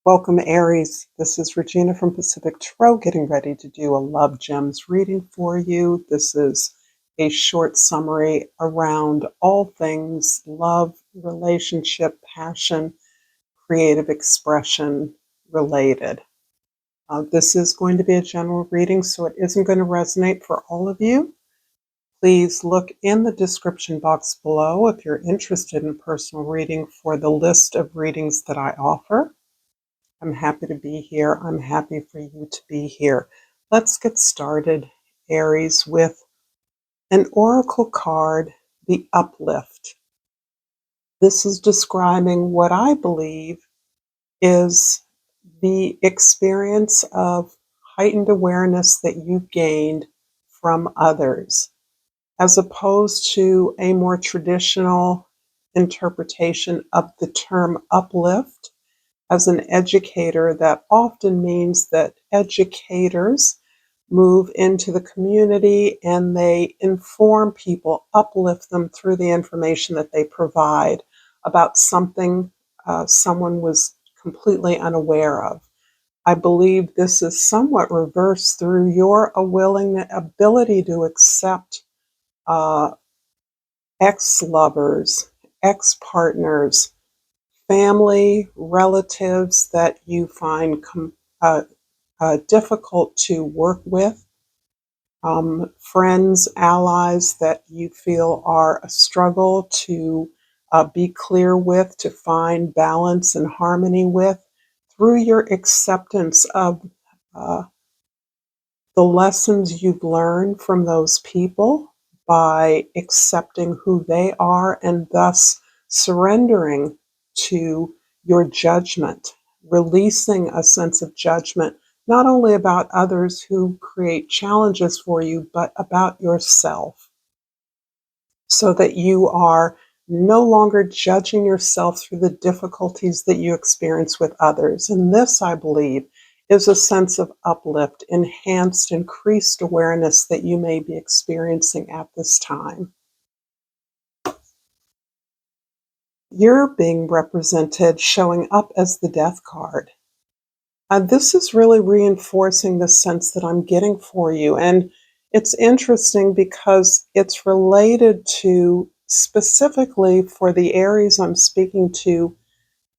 Welcome, Aries. This is Regina from Pacific Tarot, getting ready to do a Love Gems reading for you. This is a short summary around all things love, relationship, passion, creative expression related. This is going to be a general reading, so it isn't going to resonate for all of you. Please look in the description box below if you're interested in a personal reading for the list of readings that I offer. I'm happy to be here. I'm happy for you to be here. Let's get started, Aries, with an oracle card, the Uplift. This is describing what I believe is the experience of heightened awareness that you've gained from others, as opposed to a more traditional interpretation of the term uplift. As an educator, that often means that educators move into the community and they inform people, uplift them through the information that they provide about something someone was completely unaware of. I believe this is somewhat reversed through your ability to accept ex-lovers, ex-partners, family, relatives that you find difficult to work with, friends, allies that you feel are a struggle to be clear with, to find balance and harmony with, through your acceptance of uh, the lessons you've learned from those people by accepting who they are and thus surrendering to your judgment, releasing a sense of judgment, not only about others who create challenges for you, but about yourself, so that you are no longer judging yourself through the difficulties that you experience with others. And this, I believe, is a sense of uplift, enhanced, increased awareness that you may be experiencing at this time. You're being represented showing up as the Death card. This is really reinforcing the sense that I'm getting for you. And it's interesting because it's related to, specifically for the Aries I'm speaking to,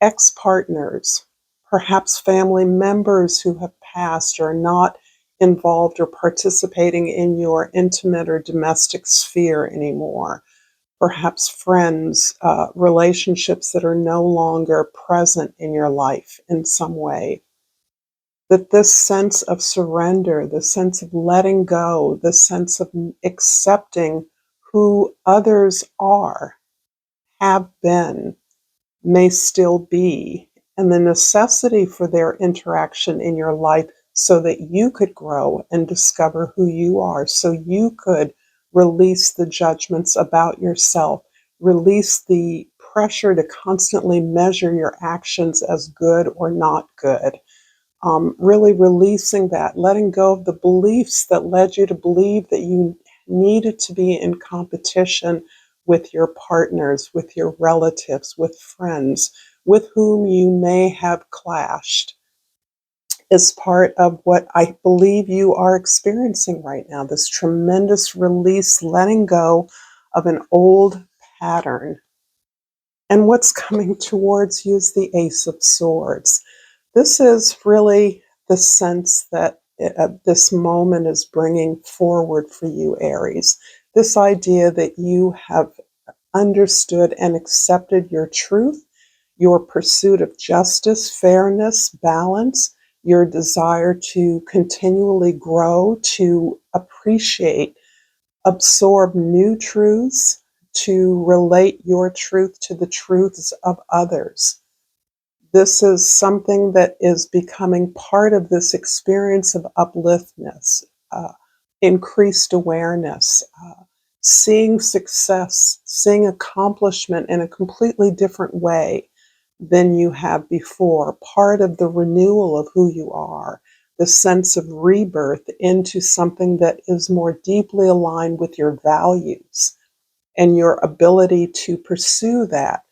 ex-partners, perhaps family members who have passed or are not involved or participating in your intimate or domestic sphere anymore. Perhaps friends, relationships that are no longer present in your life in some way. That this sense of surrender, the sense of letting go, the sense of accepting who others are, have been, may still be, and the necessity for their interaction in your life so that you could grow and discover who you are, so you could release the judgments about yourself, release the pressure to constantly measure your actions as good or not good. Really releasing that, letting go of the beliefs that led you to believe that you needed to be in competition with your partners, with your relatives, with friends, with whom you may have clashed, is part of what I believe you are experiencing right now. This tremendous release, letting go of an old pattern. And what's coming towards you is the Ace of Swords. This is really the sense that this moment is bringing forward for you, Aries. This idea that you have understood and accepted your truth, your pursuit of justice, fairness, balance, your desire to continually grow, to appreciate, absorb new truths, to relate your truth to the truths of others. This is something that is becoming part of this experience of upliftness, increased awareness, seeing success, seeing accomplishment in a completely different way than you have before, part of the renewal of who you are, the sense of rebirth into something that is more deeply aligned with your values and your ability to pursue that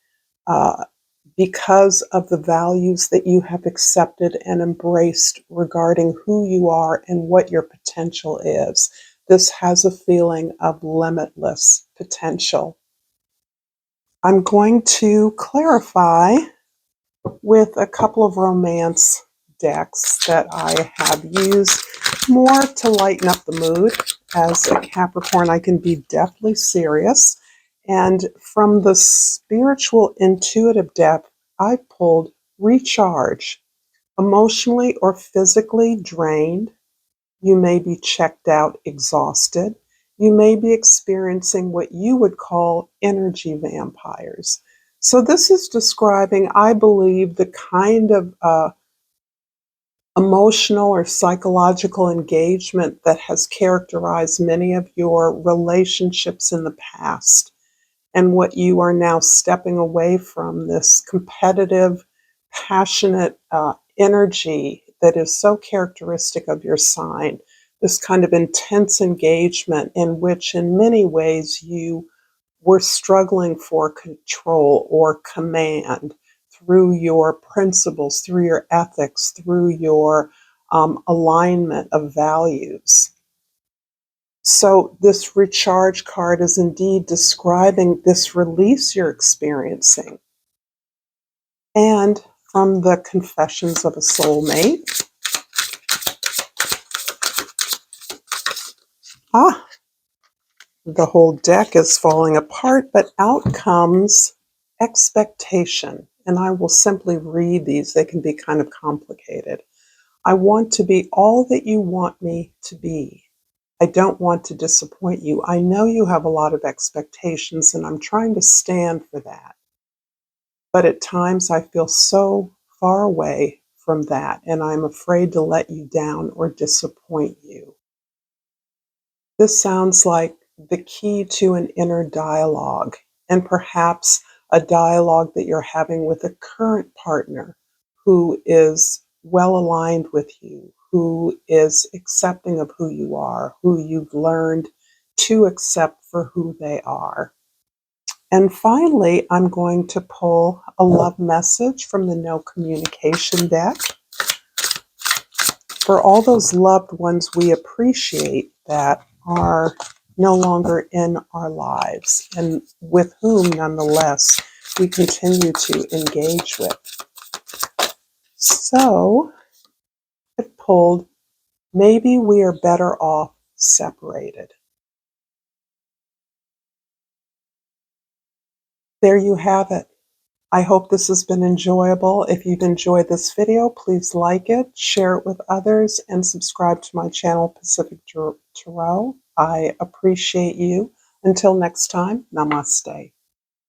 because of the values that you have accepted and embraced regarding who you are and what your potential is. This has a feeling of limitless potential. I'm going to clarify with a couple of romance decks that I have used more to lighten up the mood. As a Capricorn, I can be deathly serious. And from the spiritual intuitive depth, I pulled recharge. Emotionally or physically drained, you may be checked out, exhausted. You may be experiencing what you would call energy vampires. So this is describing, I believe, the kind of emotional or psychological engagement that has characterized many of your relationships in the past, and what you are now stepping away from, this competitive, passionate energy that is so characteristic of your sign, this kind of intense engagement in which in many ways you were struggling for control or command through your principles, through your ethics, through your alignment of values. So this recharge card is indeed describing this release you're experiencing. And from the Confessions of a Soulmate, the whole deck is falling apart, but out comes expectation. And I will simply read these. They can be kind of complicated. I want to be all that you want me to be. I don't want to disappoint you. I know you have a lot of expectations, and I'm trying to stand for that. But at times I feel so far away from that, and I'm afraid to let you down or disappoint you. This sounds like the key to an inner dialogue, and perhaps a dialogue that you're having with a current partner who is well aligned with you, who is accepting of who you are, who you've learned to accept for who they are. And finally, I'm going to pull a love message from the No Communication deck for all those loved ones we appreciate that are no longer in our lives, and with whom, nonetheless, we continue to engage with. So it pulled, maybe we are better off separated. There you have it. I hope this has been enjoyable. If you've enjoyed this video, please like it, share it with others, and subscribe to my channel, Pacific Tarot. I appreciate you. Until next time, namaste.